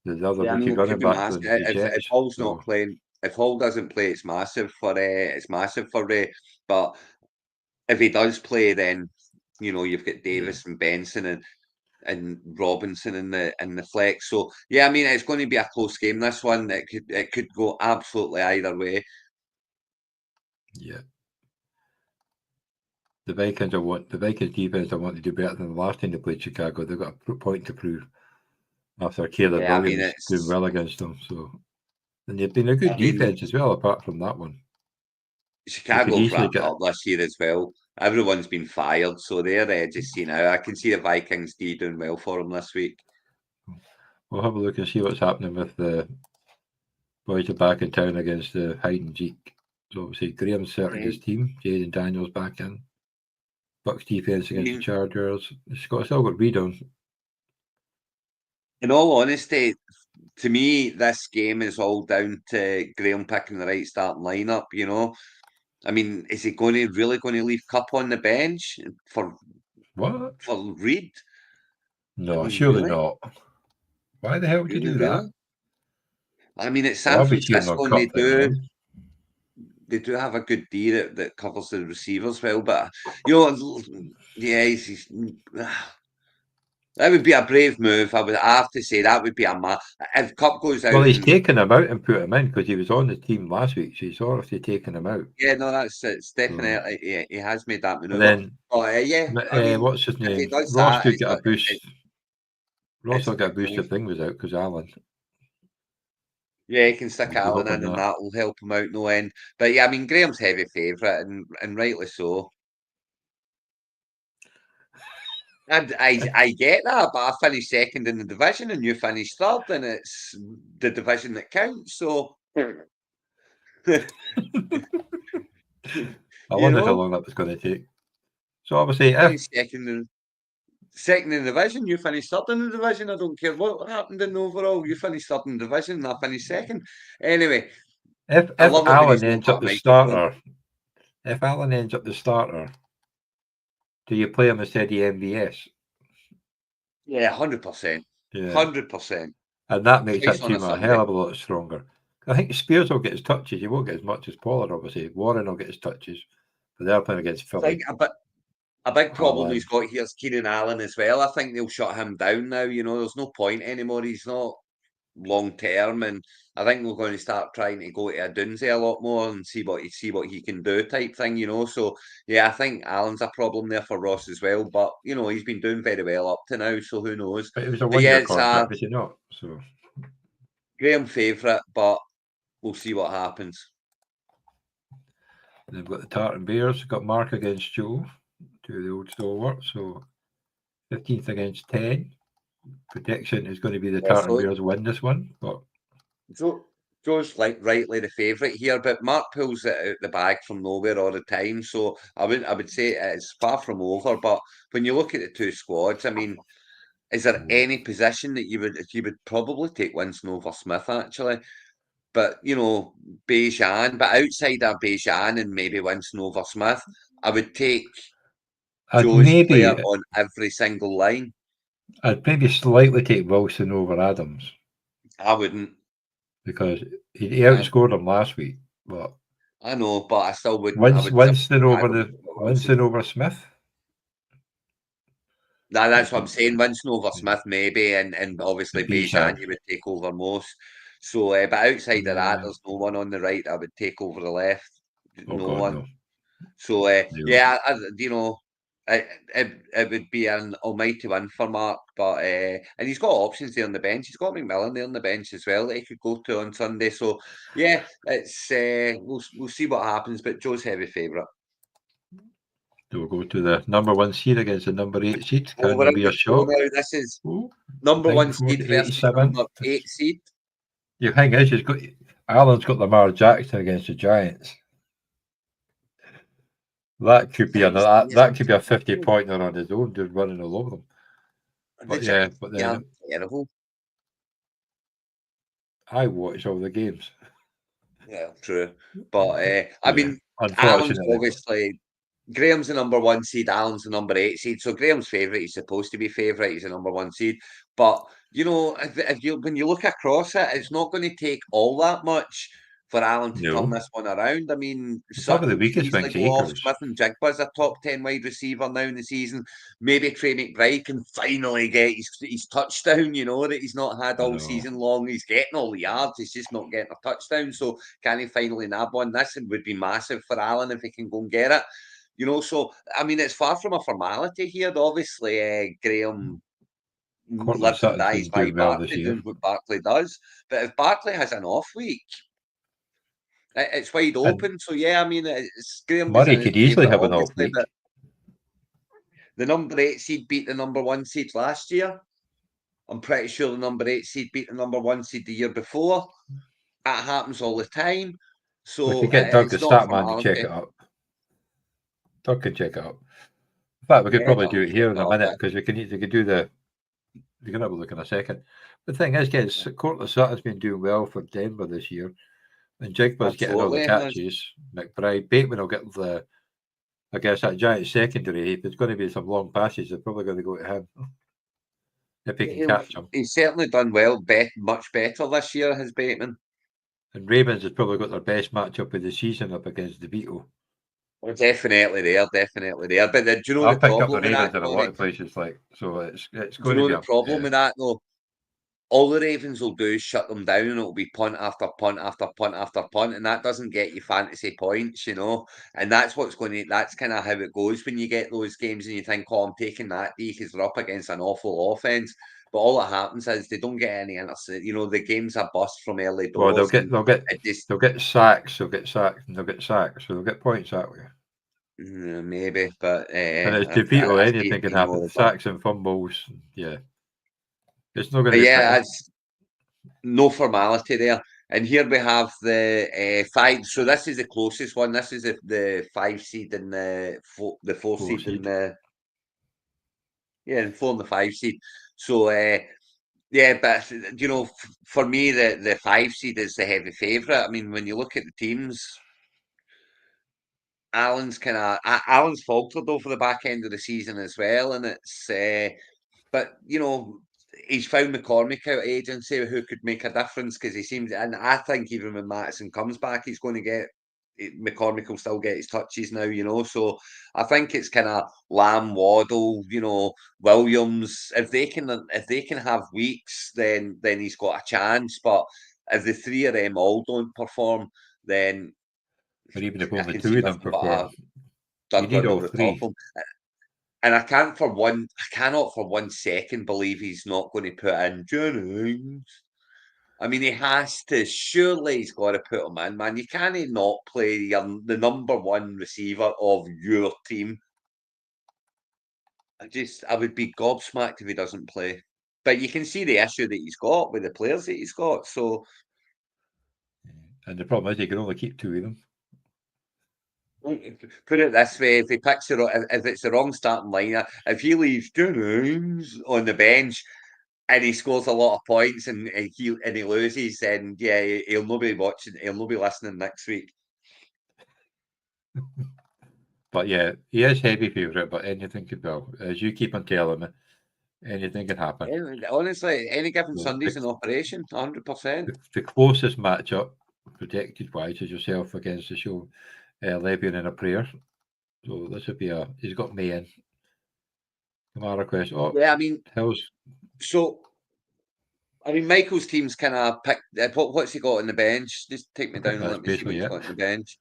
The other Yeah, I mean rookie it could running be back massive from the if Jets. Hall's not So playing. If Hall doesn't play, it's massive for Ray. But if he does play, then you've got Davis and Benson and Robinson in the flex. So yeah, I mean it's going to be a close game. This one it could go absolutely either way. Yeah. The Vikings defense. I want to do better than the last time they played Chicago. They've got a point to prove after Caleb Yeah, I mean Williams doing well against them. So, and they've been a I good mean defense as well. Apart from that one, they could Chicago's easily wrapped get. up this year as well. Everyone's been fired, so they're just I can see the Vikings D doing well for them this week. We'll have a look and see what's happening with the boys are back in town against the hide and seek. So obviously Graham's settled his team. Jaden Daniels back in. Bucks defense against the Chargers. Still got Reed on. In all honesty, to me, this game is all down to Graham picking the right starting lineup. I mean, is he really going to leave Cup on the bench for What? Reed? No, I mean, surely really, not. Why the hell would you do that? I mean, it's Well, San I'll be cheering on Francisco, and Cup then, man. they do have a good D that covers the receivers well, but yeah, that would be a brave move. I have to say that would be if Cup goes out. Well, he's taken him out and put him in because he was on the team last week, so he's obviously taken him out. Yeah, no, it's definitely he has made that And maneuver. then, Yeah, I mean, what's his if he name? does Ross that, did get a boost. Ross will a get a big boost move. if thing was out because Allen. Yeah, he can stick We'll be Allen in, hoping and that. that will help him out no end. But yeah, I mean, Graham's heavy favourite, and rightly so. And I get that, but I finished second in the division, and you finished third, and it's the division that counts. So, I wondered how long that was going to take. So obviously, if second in the division, you finished third in the division. I don't care what happened in the overall. You finished third in the division, and I finished second. Anyway, if I love it when Allen he's not ends got up a the microphone. starter, do you play him instead of MVS? Yeah, 100%. Yeah, 100%. and that makes Twice that on a team a Sunday. hell of a lot stronger. I think Spears will get his touches. He won't get as much as Pollard, obviously. Warren will get his touches, but they're playing against I Philly. think a big problem he's Haaland. got here is Keenan Allen as well. I think they'll shut him down now. There's no point anymore. He's not long term, and I think we're going to start trying to go to a Dunsey a lot more and see what he can do type thing. So yeah, I think Allen's a problem there for Ross as well. But he's been doing very well up to now, so who knows? But it was a But yeah, one-year it's a contract, was he not? So Graham favourite, but we'll see what happens. they've got the Tartan Bears. Got Mark against Joe, two of the old stalwarts. So 15th against 10. Prediction is going to be the Yeah, Tartan so Bears win this one. But Joe's rightly the favourite here, but Mark pulls it out the bag from nowhere all the time. So I would say it's far from over. But when you look at the two squads, I mean, is there any position that you would probably take Winston over Smith actually? But Bejan, but outside of Bejan and maybe Winston over Smith, I would take I'd Joe's player maybe on every single line. I'd maybe slightly take Wilson over Adams I wouldn't. because he outscored him last week. But I know, but I still wouldn't. I would Winston over Wilson. Smith. That's what I'm saying. Winston over Smith, maybe, and obviously Bejan you would take over most. So, but outside of that, there's no one on the right I would take over the left. Oh No God, one. no. So, No. yeah, it would be an almighty win for Mark, but and he's got options there on the bench. He's got McMillan there on the bench as well that he could go to on Sunday. So, yeah, it's we'll see what happens. But Joe's heavy favourite. So we'll go to the number 1 seed against the number 8 seed. Can We're there in be the a show shock? now. This is Ooh, number 1 94 seed to versus 87. number 8 seed. The thing is, Allen's got Lamar Jackson against the Giants. That could be a 50-pointer on his own, just running all over them. But yeah, but then terrible. I watch all the games. Yeah, true. But I mean, Allen's unfortunately, obviously Graham's the number 1 seed, Allen's the number 8 seed. So Graham's favourite, he's supposed to be favourite, he's the number 1 seed. But if when you look across it, it's not going to take all that much for Allen to turn No. this one around. I mean, Probably the Sutton could weakest easily link's go off. Akers. Smith and Jigba's a top 10 wide receiver now in the season. Maybe Trey McBride can finally get his touchdown, that he's not had all season long. He's getting all the yards, he's just not getting a touchdown. So can he finally nab one? This would be massive for Allen if he can go and get it. So, I mean, it's far from a formality here. Obviously, Graham lives and dies by Barkley doing what Barkley does. But if Barkley has an off week, it's wide open. So, yeah, I mean, Graham Murray could easily have an off week. The number 8 seed beat the number 1 seed last year. I'm pretty sure the number 8 seed beat the number 1 seed the year before. That happens all the time. So we could get Doug the stat man to check it up. Doug can check it up. In fact, we could probably do it here in a minute because we can do the. We're going to have a look in a second. The thing is, guys, Courtland Sutton's been doing well for Denver this year, and Jigba's getting all the catches. McBride, Bateman will get the. I guess that giant secondary. If there's going to be some long passes, they're probably going to go to him if he can catch them. He's certainly done well, much better this year, has Bateman. And Ravens has probably got their best matchup of the season up against DeVito. Well, definitely there. But do you know I'll the pick problem up the with Ravens that? In a lot of places, so it's going do you know to be the problem with that though? All the Ravens will do is shut them down, and it'll be punt after punt after punt after punt, and that doesn't get you fantasy points, And that's that's kind of how it goes when you get those games, and you think, "Oh, I'm taking that because they're up against an awful offense." But all that happens is they don't get any the games are bust from early doors. Well, they'll get sacks, they'll get sacked, and they'll get sacked, so they'll get points that way. Maybe, but and it's DeVito. Anything can happen. Sacks and fumbles, yeah. It's not going to be it's no formality there. And here we have the 5. So this is the closest one. This is the 5 seed and the 4 seed and the 4 and the 5 seed. So but for me the 5 seed is the heavy favourite. I mean, when you look at the teams, Allen's faltered over the back end of the season as well, and it's but he's found McCormick out of agency who could make a difference because he seems, and I think even when Mattison comes back, he's going to get McCormick will still get his touches now, so I think it's kind of Lamb, Waddle, Williams. If they can have weeks, then he's got a chance. But if the 3 of them all don't perform, then but even if only 2 of them perform, you need all 3. And I cannot for 1 second believe he's not going to put in Jennings. I mean, he has to. Surely he's got to put him in, man. You can't not play the number 1 receiver of your team. I would be gobsmacked if he doesn't play. But you can see the issue that he's got with the players that he's got. So, and the problem is he can only keep 2 of them. Put it this way: if it's the wrong starting lineup, if he leaves Jennings on the bench and he scores a lot of points and he loses, then he'll not be watching. He'll not be listening next week. But yeah, he is heavy favourite. But anything could go, as you keep on telling me, anything can happen. Yeah, honestly, any given Sunday's an operation, 100%. The closest matchup, projected wise, is yourself against the show. Levian in a prayer. So this would be he's got May in. Kamara question. Oh, yeah, I mean, Hills. So, I mean, Michael's team's kind of picked. What's he got on the bench? Just take me down and let me see what he's got on the bench.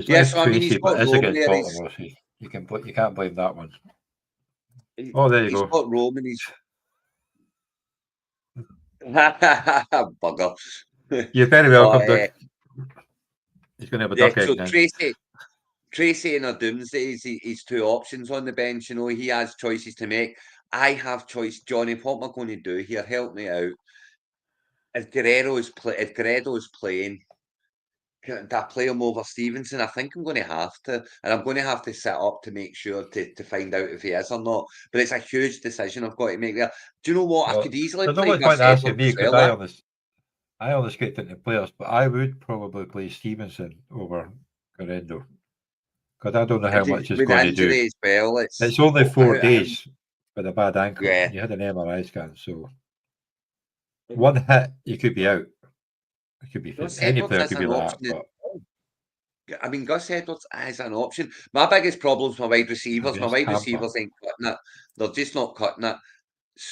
So I mean, he's got Roman there. You can't blame that one. There you go. He's got Roman. He's bugger. You're very welcome. He's going to have a duck egg now. Tracy in a doomsday, he's 2 options on the bench. He has choices to make. I have choice. Johnny, what am I going to do here? Help me out. If Guerrero is playing, can I play him over Stevenson? I think I'm going to have to, and I'm going to have to set up to make sure to find out if he is or not. But it's a huge decision I've got to make there. Do you know what? I could easily play. There's no point asking me because I only skate into players, but I would probably play Stevenson over Guerrero because I don't know how much he's going to do. As well, it's only 4 days with a bad ankle. Yeah. You had an MRI scan, so 1 hit, you could be out. It could be Gus any Edwards player is could be an like option that, as but well. I mean, Gus Edwards is an option. My biggest problem's my wide receivers. My against wide Tampa, receivers ain't cutting it. They're just not cutting it.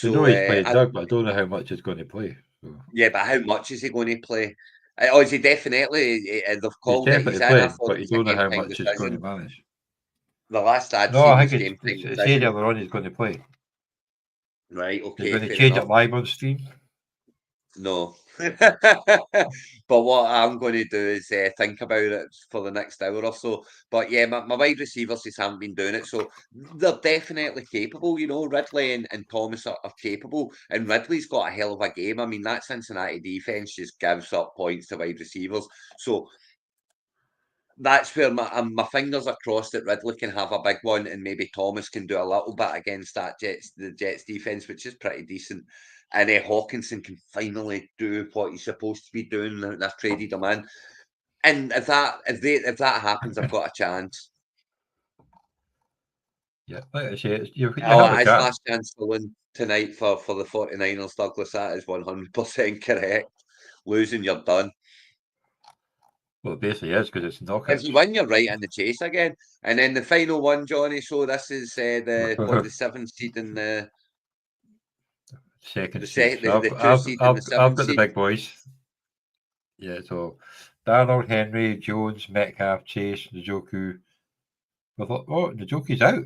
they know So, he's playing Doug, but I don't know how much he's going to play. So. yeah, but how much is he going to play? Oh, is he definitely? They've He's called it. He's definitely in. I playing, thought but it you was a don't know game how time much he's going to decision. manage. The last I'd No, seen I was think game time it's said decision. earlier on he's going to play. Right. He's Okay. going to Fair change enough. it live on stream. No. But what I'm going to do is think about it for the next hour or so. But yeah, my wide receivers just haven't been doing it. So they're definitely capable. You know, Ridley and Thomas are capable. And Ridley's got a hell of a game. I mean, that Cincinnati defense just gives up points to wide receivers. So that's where my fingers are crossed that Ridley can have a big one and maybe Thomas can do a little bit against the Jets defense, which is pretty decent. And Hawkinson can finally do what he's supposed to be doing. They've traded him in. And if that happens, I've got a chance. Yeah, like I say, you Oh, have a it's chance. last chance to win tonight for the 49ers, Douglas. That is 100% correct. Losing, you're done. Well, it basically is because it's knockouts. If you win, you're right in the chase again. And then the final one, Johnny. So this is the seventh seed and the second the seed. the two seed and the I've seventh got the seed. big boys. Yeah, so Darnold, Henry, Jones, Metcalf, Chase, Njoku. I thought, oh, Njoku's out.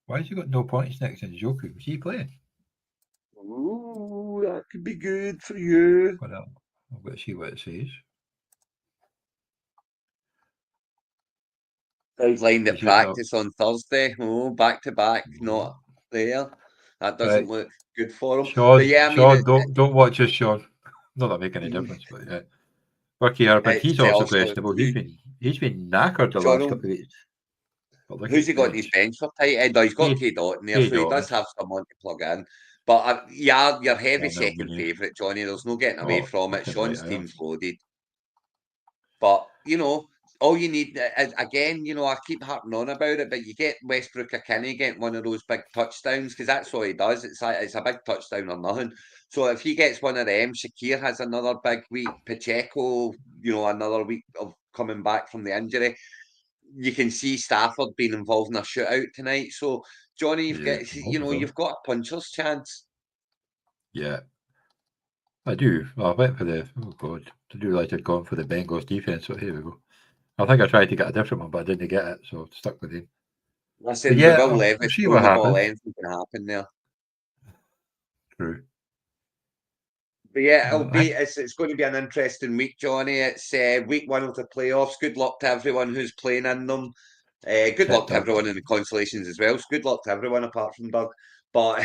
Why has he got no points next to Njoku? Was he playing? Ooh, that could be good for you. Well, I've got to see what it says. Outlined the He's out now. practice on Thursday. Oh, back to back, not there. That doesn't Right. look good for him. Sean, But yeah, I mean, don't watch this, Sean. Not that make any difference, but yeah. Ricky Urban, he's it's also also questionable. He's been knackered the last Sean, couple of weeks. But look at who's his he got in his bench. bench for tight end? Oh, he's got K K Dot in there, K so he Dot. does have someone to plug in. But yeah, you're heavy Darnell second Mooney. favourite, Johnny. There's no getting away Oh, from it. fucking right, Sean's I am. team's loaded. But, all you need, again, I keep harping on about it, but you get Westbrook or Kinney getting one of those big touchdowns, because that's all he does. It's a big touchdown or nothing. So if he gets one of them, Shakir has another big week, Pacheco, another week of coming back from the injury. You can see Stafford being involved in a shootout tonight. So, Johnny, Yeah, you've got a puncher's chance. yeah, I do. Well, I went for oh God, I do like I'd gone for the Bengals defense, so here we go. I think I tried to get a different one, but I didn't get it, so I stuck with him. Listen, But with yeah, Will I'll Levis see throwing what the ball, happens. anything can happen there. True. But yeah, I it's going to be an interesting week, Johnny. It's week one of the playoffs. Good luck to everyone who's playing in them. Good luck except to everyone in the consolations as well. So good luck to everyone apart from Doug. But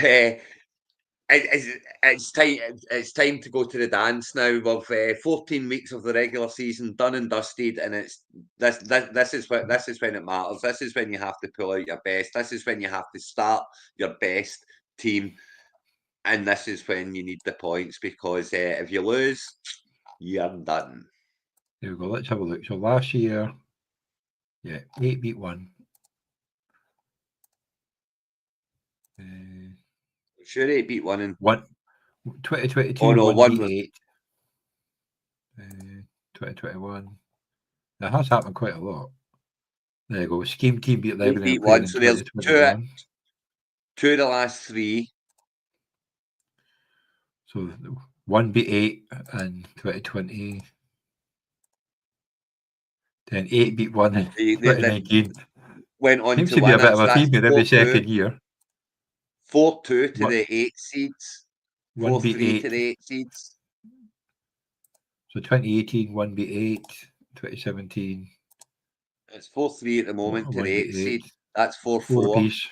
it's time. It's time to go to the dance now. We've 14 weeks of the regular season done and dusted, and it's this is when it matters. This is when you have to pull out your best. This is when you have to start your best team. And this is when you need the points, because if you lose, you're done. There we go. Let's have a look. So last year, yeah, 8 beat 1. Sure, 8 beat 1 and 2022, oh no, 1 1 beat was 8. 2021. That has happened quite a lot. There you go. Scheme team beat 8 Lebanon beat and played 1. in So there's 2021. two of the last 3. So 1 beat 8 in 2020. Then 8 beat 1 in They 2019. went on Seems to to be a win bit it. of So a that's theme in every 4-2. second year. 4-2 to What? the 8 seeds. 1 beat 4-3 8. to the 8 seeds. So 2018, 1 beat 8. 2017. It's 4-3 at the moment to 1 the 8 beat 8. seed. That's 4 4-4. apiece.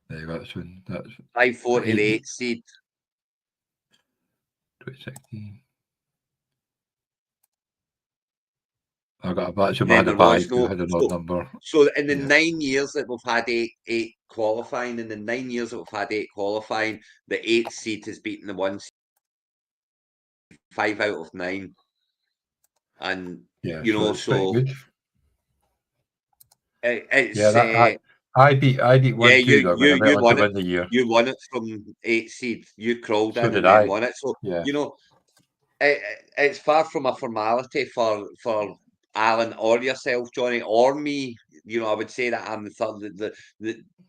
There you go. That's 5-4 to the 8 8 seed. 2016. I got a batch of Then had a there bye was because I no. had an odd number. So in the Yeah. 9 years that we've had eight qualifying, the 8 qualifying, the 8th seed has beaten the 1 seed 5 out of 9. And Yeah, so it's pretty good. it's Yeah, I beat 1-2 though when I went on to won it. win the year. You won it from 8 seed. You crawled So in did and then I. won it. So Yeah. you know, it's far from a formality for Alan or yourself, Johnny, or me. You know, I would say that I'm the third.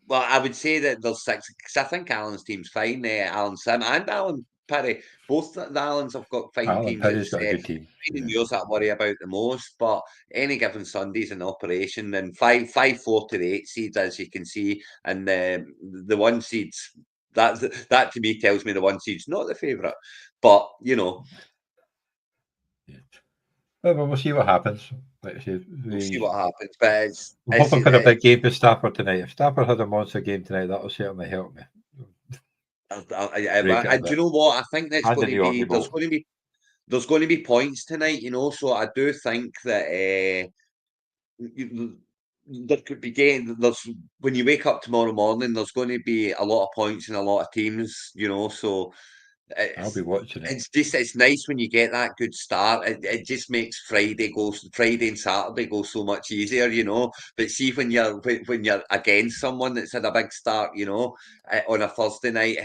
Well, I would say that there's 6 because I think Alan's team's fine. Alan Sim and Alan Perry, both the Allens have got fine Alan teams. Perry's It's got a good team. finding yours that I worry about the most. But any given Sunday's an operation, and 5-4 to the 8 seeds, as you can see, and the 1 seeds. That to me tells me the 1 seed's not the favourite, but you know. Well, we'll see what happens. Like I say, We'll see what happens, but I'm hoping for a big game for Stafford tonight. If Stafford has a monster game tonight, that'll certainly help me. And do you know what? I think there's going to be points tonight. You know, so I do think that there could be when you wake up tomorrow morning, there's going to be a lot of points in a lot of teams. You know, so. I'll be watching it. It's nice when you get that good start. It just makes Friday and Saturday go so much easier, you know. But see when you're against someone that's had a big start, you know, on a Thursday night,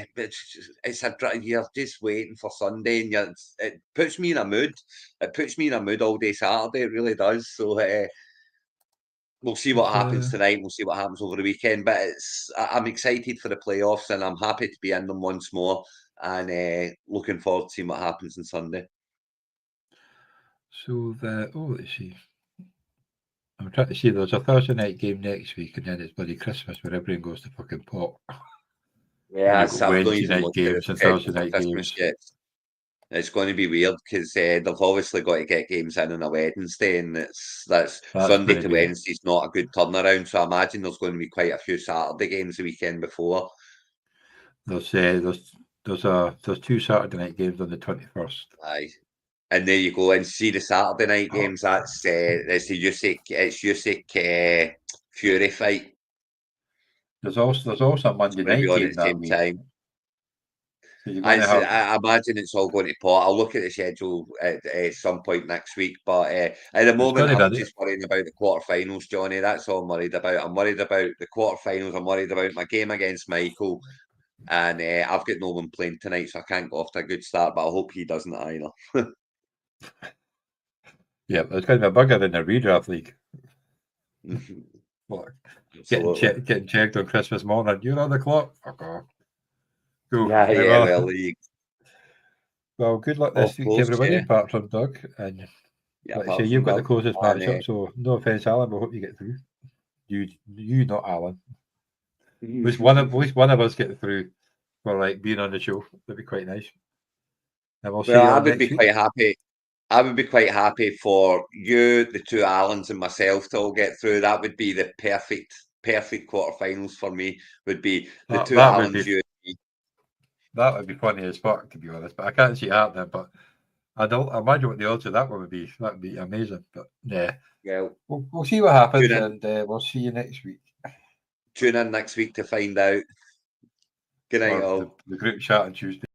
you're just waiting for Sunday, and it puts me in a mood. It puts me in a mood all day Saturday. It really does. So we'll see what happens tonight. We'll see what happens over the weekend. But I'm excited for the playoffs, and I'm happy to be in them once more. And looking forward to seeing what happens on Sunday. So let's see. I'm trying to see. There's a Thursday night game next week, and then it's bloody Christmas where everyone goes to fucking pot. Yeah, you've got Wednesday night games and Thursday night games. Yet. It's going to be weird because they've obviously got to get games in on a Wednesday, and that's Sunday to Wednesday is not a good turnaround. So I imagine there's going to be quite a few Saturday games the weekend before. There's 2 Saturday night games on the 21st. Aye, and there you go. And see the Saturday night games. That's the Usyk Fury fight. There's also a Monday night game at the same time. So I imagine it's all going to pot. I'll look at the schedule at some point next week. But at the moment, I'm just worrying about the quarterfinals, Johnny. That's all I'm worried about. I'm worried about the quarterfinals. I'm worried about my game against Michael. And I've got no one playing tonight, so I can't go off to a good start. But I hope he doesn't either. Yeah, there's going to be a bugger in the redraft league. Getting checked on Christmas morning. You're on the clock. Fuck off. Well, good luck this week, everybody, apart from Doug. And like I say, you've got the closest matchup, so no offense, Alan, but I hope you get through. You, not Alan. At least one of us get through for like being on the show. That'd be quite nice. And we'll see you I would be week. quite happy. I would be quite happy for you, the 2 Allens, and myself to all get through. That would be the perfect quarterfinals for me. Would be the 2 Allens, you and me. That would be funny as fuck, to be honest. But I can't see it happening. But I imagine what the odds of that one would be. That would be amazing. But yeah, we'll see what happens, and we'll see you next week. Tune in next week to find out. Good night, all. The group chat on Tuesday.